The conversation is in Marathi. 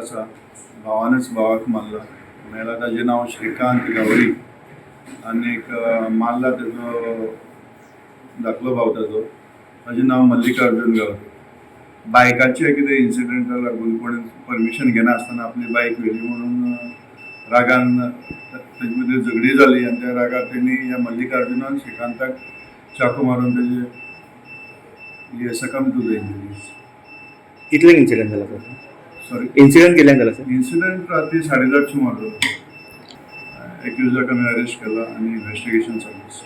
आसा, भावानच भावाक मारला. मेला ताजें नांव श्रीकांत गावरी आनीक मारला तेजो धाकलो भाव ताजें नांव मल्लिकार्जून गावरी. बायकाचे कितें इन्सिडंटाक लागून कोण परमिशन घेनासतना आपली बायक व्हेली म्हणून रागान तेजे मदीं झगडी जाली आनी त्या रागार तेणी ह्या मल्लिकार्जुनान श्रीकांताक चाकू मारून तेजे सकम टू द इंजरीज. कितल्यांक इन्सिडंट जाला सर? सॉरी, इन्सिडंट केल्यांक जाला सर? इन्सिडंट रात्री 10:30 सुमार जालो. एक्युजाक आमी अरेस्ट केला आनी इन्व्हेस्टिगेशन चालू आसा.